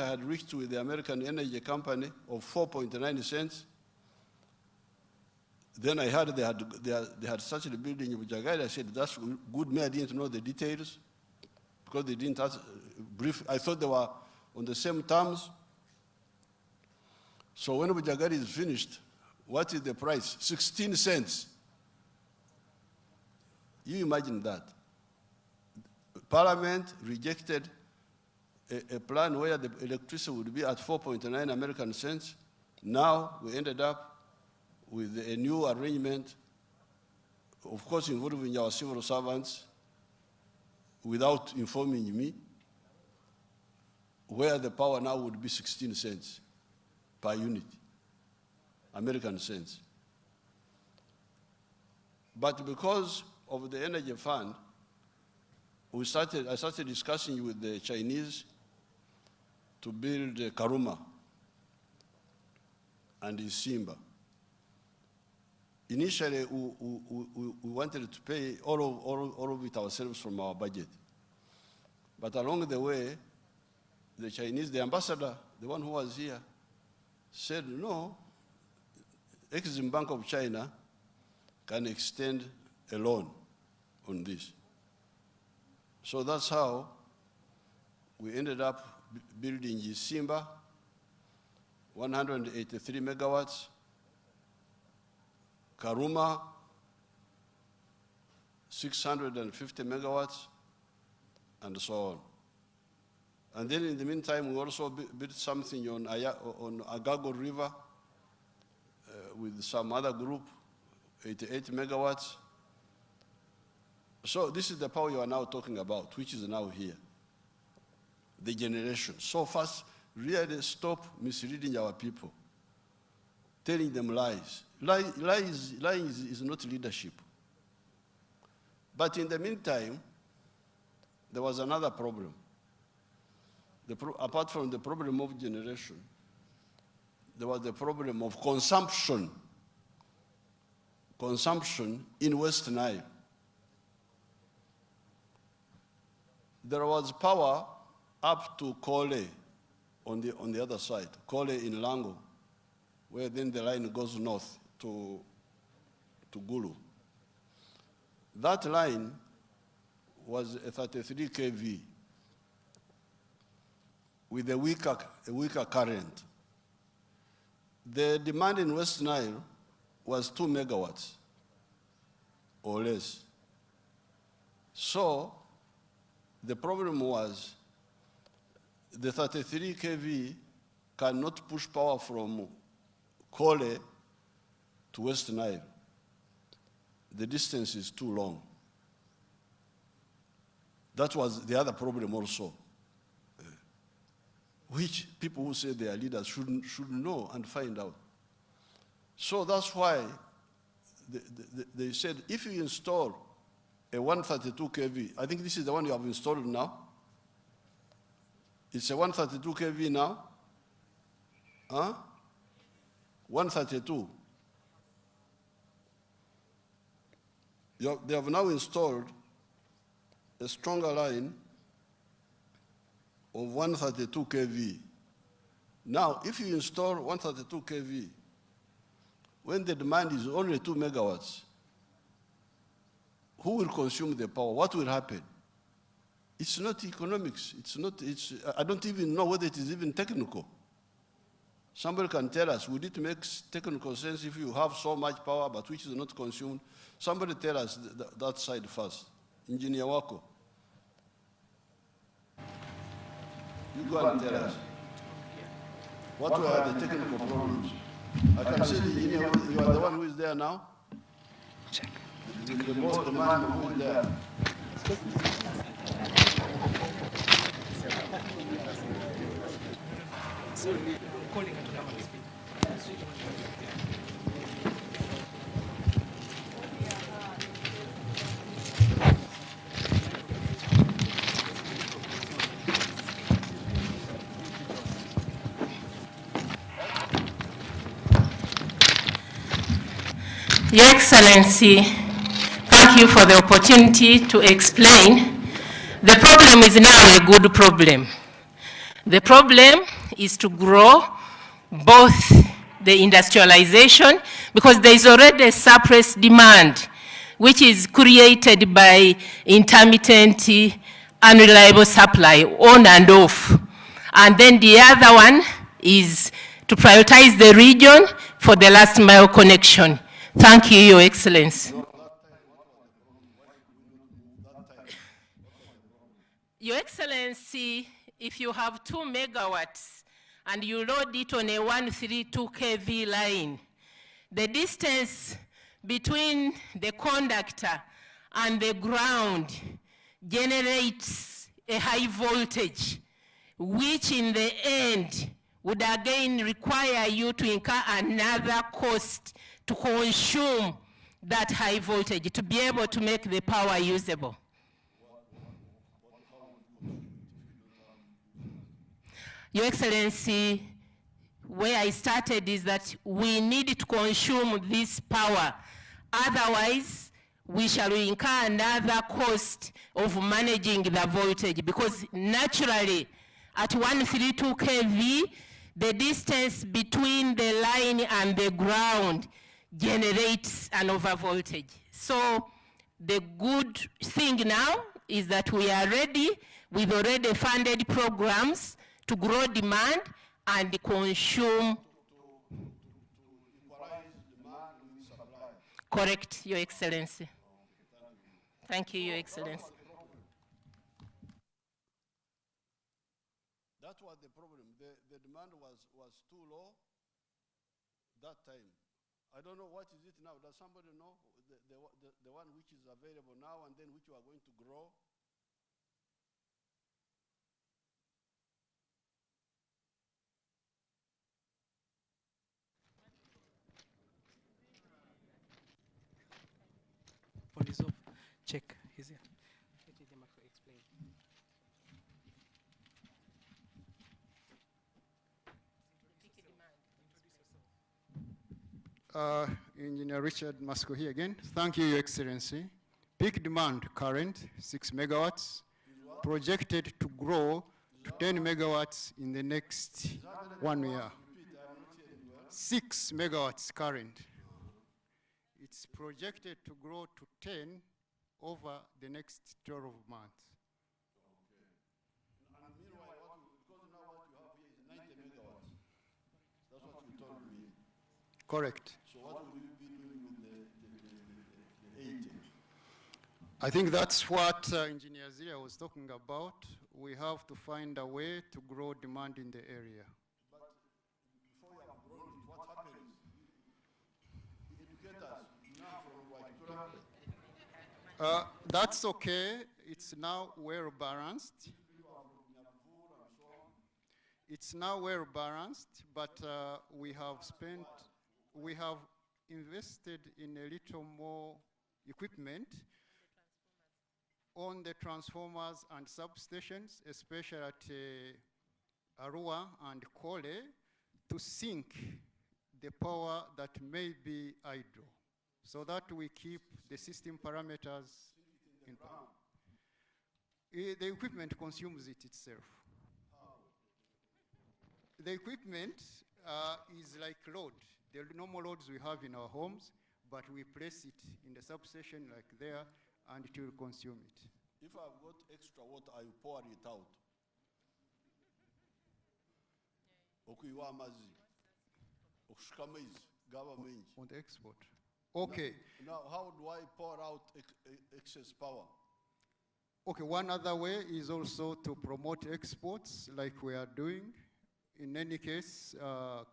had reached with the American Energy Company of 4.9 cents. Then I heard they had started building in Bujagali. I said, that's good. Me, I didn't know the details because they didn't brief. I thought they were on the same terms. So when Bujagali is finished, what is the price? 16 cents. You imagine that. Parliament rejected a plan where the electricity would be at 4.9 American cents. Now we ended up with a new arrangement, of course involving our civil servants, without informing me, where the power now would be 16 cents per unit, American cents. But because of the energy fund, I started discussing with the Chinese to build Karuma and Isimba. Initially, we wanted to pay all of it ourselves from our budget. But along the way, the Chinese, the ambassador, the one who was here, said, no, Exim Bank of China can extend a loan on this. So that's how we ended up building Isimba, 183 megawatts, Karuma, 650 megawatts, and so on. And then in the meantime, we also built something on Agago River with some other group, 88 megawatts. So this is the power you are now talking about, which is now here, the generation. So first, really stop misleading our people, telling them lies. Lying is not leadership. But in the meantime, there was another problem. Apart from the problem of generation, there was the problem of consumption. Consumption in West Nile. There was power up to Kole on the other side, Kole in Lango, where then the line goes north to Gulu. That line was a 33 kV with a weaker current. The demand in West Nile was 2 megawatts or less. So the problem was the 33 kV cannot push power from Kole to West Nile. The distance is too long. That was the other problem also, which people who say they are leaders should know and find out. So that's why they said, if you install a 132 kV, I think this is the one you have installed now. It's a 132 kV now. Huh? 132. They have now installed a stronger line of 132 kV. Now, if you install 132 kV, when the demand is only 2 megawatts, who will consume the power? What will happen? It's not economics. I don't even know whether it is even technical. Somebody can tell us, would it make technical sense if you have so much power but which is not consumed? Somebody tell us that side first. Engineer Wako. You go and tell us. What were the technical problems? I can see the engineer, you are the one who is there now? Check. The most demanding who is there. Your Excellency, thank you for the opportunity to explain. The problem is now a good problem. The problem is to grow both the industrialization, because there is already a suppressed demand, which is created by intermittent, unreliable supply, on and off. And then the other one is to prioritize the region for the last mile connection. Thank you, Your Excellency. Your Excellency, if you have 2 megawatts and you load it on a 132 kV line, the distance between the conductor and the ground generates a high voltage, which in the end would again require you to incur another cost to consume that high voltage to be able to make the power usable. Your Excellency, where I started is that we need to consume this power. Otherwise, we shall incur another cost of managing the voltage, because naturally, at 132 kV, the distance between the line and the ground generates an overvoltage. So the good thing now is that we are ready with already funded programs to grow demand and consume. Correct, Your Excellency. Thank you, Your Excellency. That was the problem. The demand was too low that time. I don't know what is it now. Does somebody know the one which is available now and then which you are going to grow? Police off. Check. He's here. Let him explain. Engineer Richard Masco here again. Thank you, Your Excellency. Peak demand current 6 megawatts, projected to grow to 10 megawatts in the next 1 year. 6 megawatts current. It's projected to grow to 10 over the next 12 months. Okay. And meanwhile, because now what you have here is 90 megawatts. That's what you told me. Correct. So what will you be doing with the 80? I think that's what Engineer Zia was talking about. We have to find a way to grow demand in the area. But before you have grown it, what happens? Educate us. That's okay. It's now well balanced. It's now well balanced, but we have invested in a little more equipment on the transformers and substations, especially at Arua and Kole, to sink the power that may be idle, so that we keep the system parameters in power. The equipment consumes it itself. The equipment is like load. The normal loads we have in our homes, but we place it in the substation like there, and it will consume it. If I've got extra water, I will pour it out. On the export. Okay. Now, how do I pour out excess power? Okay, one other way is also to promote exports like we are doing. In any case,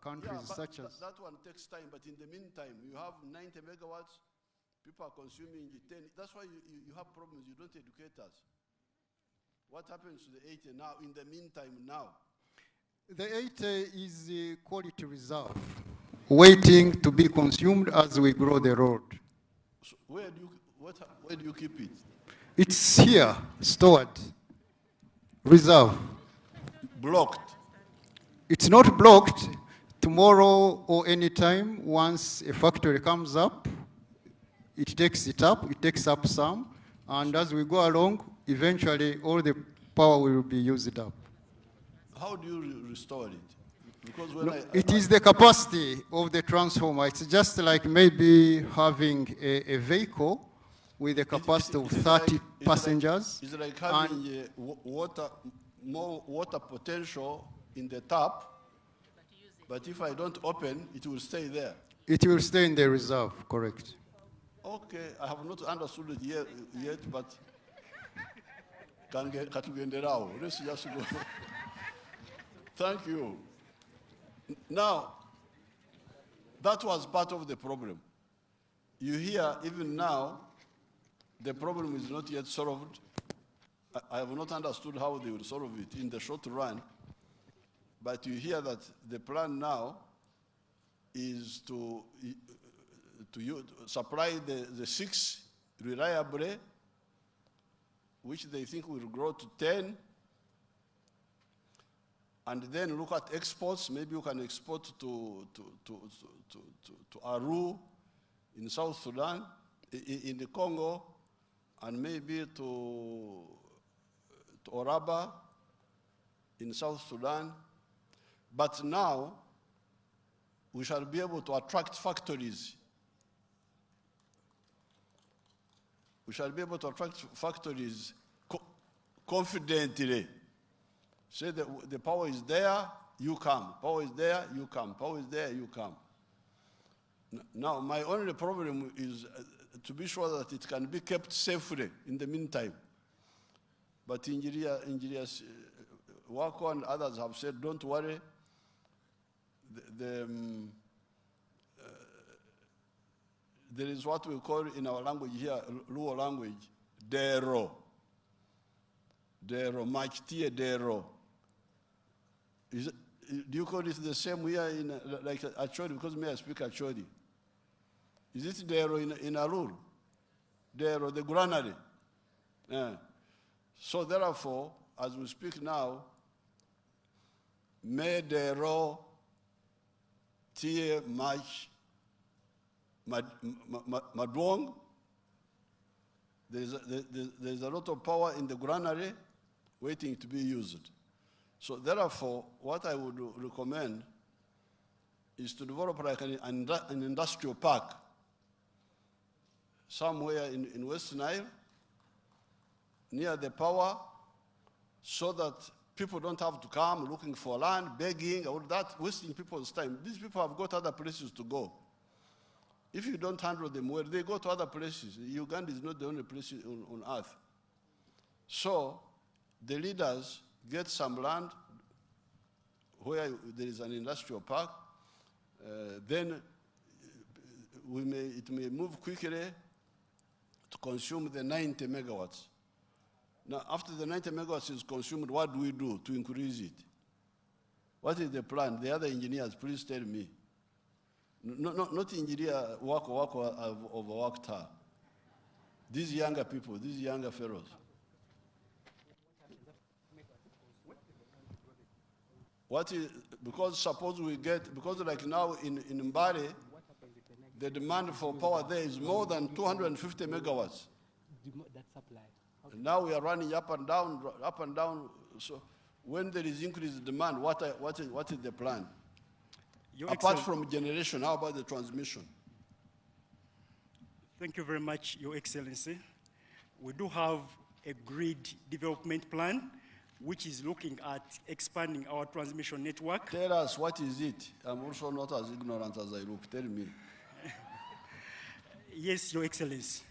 countries such as... That one takes time, but in the meantime, you have 90 megawatts, people are consuming 10. That's why you have problems, you don't educate us. What happens to the 80 now, in the meantime now? The 80 is a quality reserve, waiting to be consumed as we grow the road. So where do you keep it? It's here, stored, reserve. Blocked? It's not blocked. Tomorrow or any time, once a factory comes up, it takes it up, it takes up some, and as we go along, eventually all the power will be used up. How do you restore it? Because when No, it is the capacity of the transformer. It's just like maybe having a vehicle with a capacity of 30 passengers. It's like having more water potential in the tap, but if I don't open, it will stay there. It will stay in the reserve, correct. Okay, I have not understood it yet, but let's just go. Thank you. Now, that was part of the problem. You hear, even now, the problem is not yet solved. I have not understood how they will solve it in the short run, but you hear that the plan now is to supply the 6 reliably, which they think will grow to 10, and then look at exports. Maybe you can export to Aru in South Sudan, in the Congo, and maybe to Oraba in South Sudan. But now, we shall be able to attract factories. We shall be able to attract factories confidently. Say that the power is there, you come. Power is there, you come. Power is there, you come. Now, my only problem is to be sure that it can be kept safely in the meantime. But engineers, Wako and others have said, don't worry. There is what we call in our language here, Luo language, dero. Dero, machtie dero. Do you call it the same here in like Acholi? Because me, I speak Acholi. Is it dero in Arur? Dero, the granary. Yeah. So therefore, as we speak now, me dero tie mach madwong. There's a lot of power in the granary waiting to be used. So therefore, what I would recommend is to develop like an industrial park somewhere in West Nile, near the power, so that people don't have to come looking for land, begging, all that, wasting people's time. These people have got other places to go. If you don't handle them well, they go to other places. Uganda is not the only place on earth. So the leaders get some land where there is an industrial park. Then it may move quickly to consume the 90 megawatts. Now, after the 90 megawatts is consumed, what do we do to increase it? What is the plan? The other engineers, please tell me. Not engineer Wako have overworked her. These younger people, these younger fellows. What is, because suppose we get, because like now in Mbare, the demand for power there is more than 250 megawatts. That supply. Now we are running up and down. So when there is increased demand, what is the plan? Apart from generation, how about the transmission? Thank you very much, Your Excellency. We do have a grid development plan, which is looking at expanding our transmission network. Tell us, what is it? I'm also not as ignorant as I look. Tell me. Yes, Your Excellency.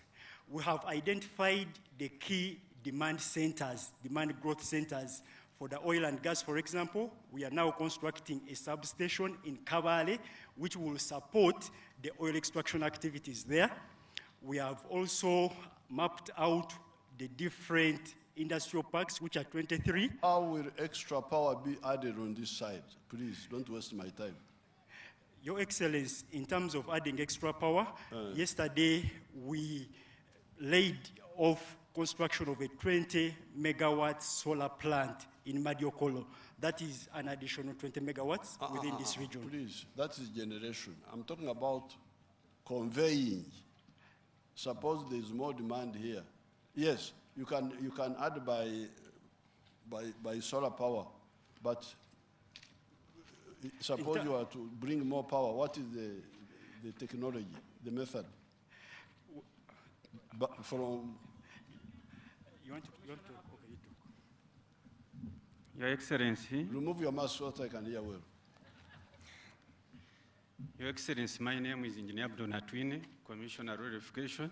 We have identified the key demand centers, demand growth centers for the oil and gas. For example, we are now constructing a substation in Kabale, which will support the oil extraction activities there. We have also mapped out the different industrial parks, which are 23. How will extra power be added on this side? Please, don't waste my time. Your Excellency, in terms of adding extra power, yesterday we laid off construction of a 20 megawatt solar plant in Madiokolo. That is an additional 20 megawatts within this region. Please, that is generation. I'm talking about conveying. Suppose there is more demand here. Yes, you can add by solar power, But suppose you are to bring more power, what is the technology, the method? But from You want to okay, you talk. Your Excellency, remove your mask so that I can hear well. Your Excellency, my name is Engineer Abdul Natwine, Commissioner Road Verification.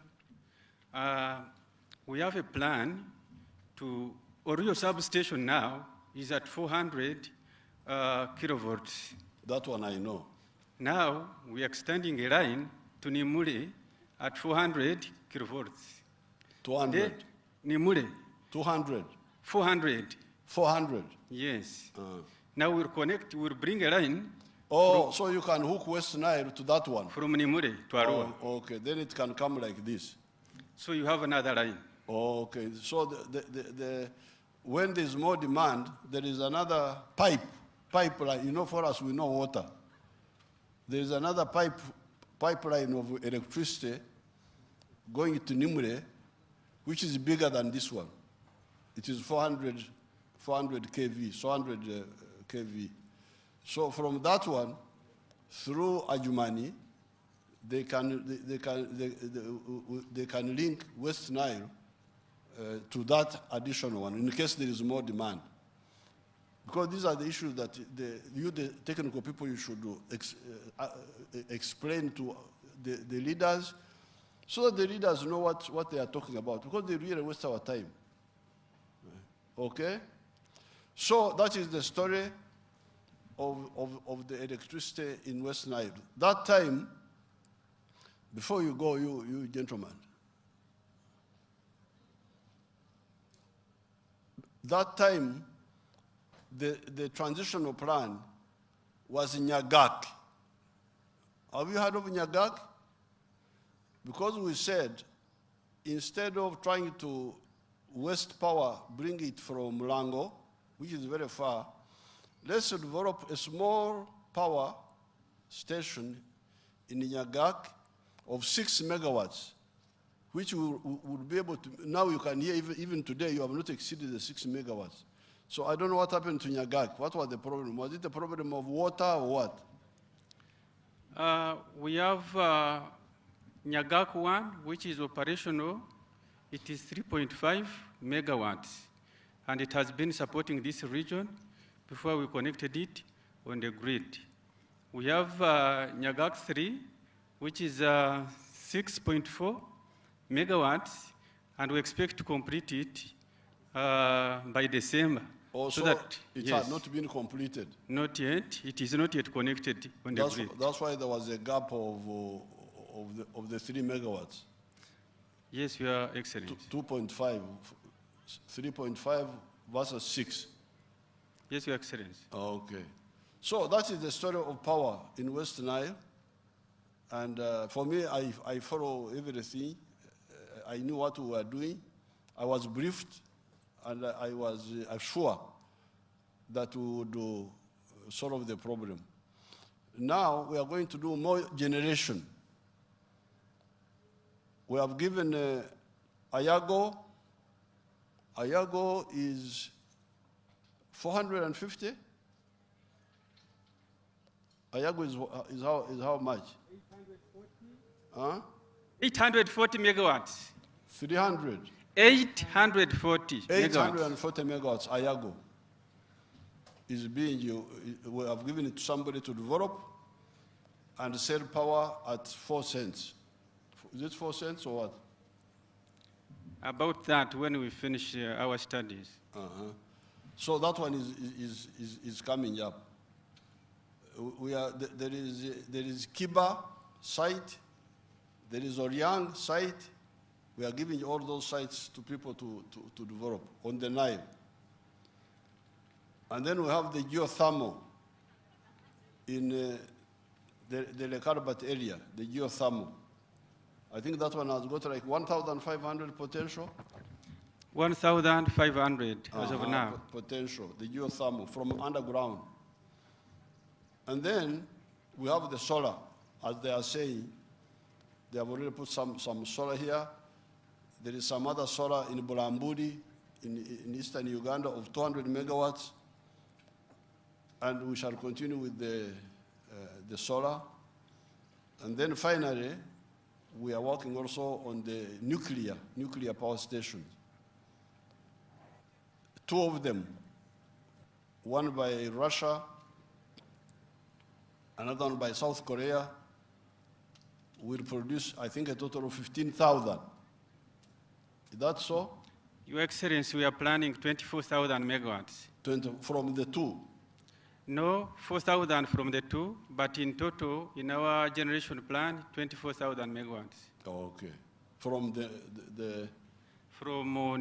We have a plan to, Orio substation now is at 400 kilovolts. That one I know. Now we are extending a line to Nimule at 400 kilovolts. 200. Nimule, 200. 400. 400. Yes. Now we'll bring a line Oh, so you can hook West Nile to that one. from Nimule to Arua. Oh, okay, then it can come like this. So you have another line. Oh, okay, so when there's more demand, there is another pipeline. You know, for us, we know water. There is another pipeline of electricity going to Nimule, which is bigger than this one. It is 400 kV, 400 kV. So from that one, through Ajumani, they can link West Nile to that additional one in case there is more demand. Because these are the issues that the technical people, you should explain to the leaders, so that the leaders know what they are talking about, because they really waste our time. Okay? So that is the story of the electricity in West Nile. That time, before you go, you gentlemen, that time, the transitional plan was in Nyagak. Have you heard of Nyagak? Because we said, instead of trying to waste power, bring it from Lango, which is very far, let's develop a small power station in Nyagak of 6 megawatts, which would be able to, now you can hear, even today, you have not exceeded the 6 megawatts. So I don't know what happened to Nyagak. What was the problem? Was it a problem of water or what? We have Nyagak 1, which is operational. It is 3.5 megawatts, and it has been supporting this region before we connected it on the grid. We have Nyagak 3, which is 6.4 megawatts, and we expect to complete it by December. Also, so that, it yes, had not been completed. Not yet. It is not yet connected on the grid. That's why there was a gap of the 3 megawatts. Yes, Your Excellency. 2.5, 3.5 versus 6. Yes, Your Excellency. Okay. So that is the story of power in West Nile. And for me, I follow everything. I knew what we were doing. I was briefed, and I was sure that we would solve the problem. Now we are going to do more generation. We have given Ayago. Ayago is 450. Ayago is how much? 840. Huh? 840 megawatts. 300. 840 megawatts, Ayago, is being, we have given it to somebody to develop and sell power at 4 cents. Is it 4 cents or what? About that when we finish our studies. So that one is coming up. There is Kiba site, there is Oriang site. We are giving all those sites to people to develop on the Nile. And then we have the geothermal in the Lekarbat area, the geothermal. I think that one has got like 1,500 potential. 1,500 as of now. Potential, the geothermal from underground. And then we have the solar, as they are saying. They have already put some solar here. There is some other solar in Bulambudi, in eastern Uganda, of 200 megawatts. and we shall continue with the solar. And then finally, we are working also on the nuclear power stations. 2 of them, one by Russia, another one by South Korea, will produce, I think, a total of 15,000. Is that so? Your Excellency, we are planning 24,000 megawatts. 20, from the 2. No, 4,000 from the 2, but in total, in our generation plan, 24,000 megawatts. Okay. From the From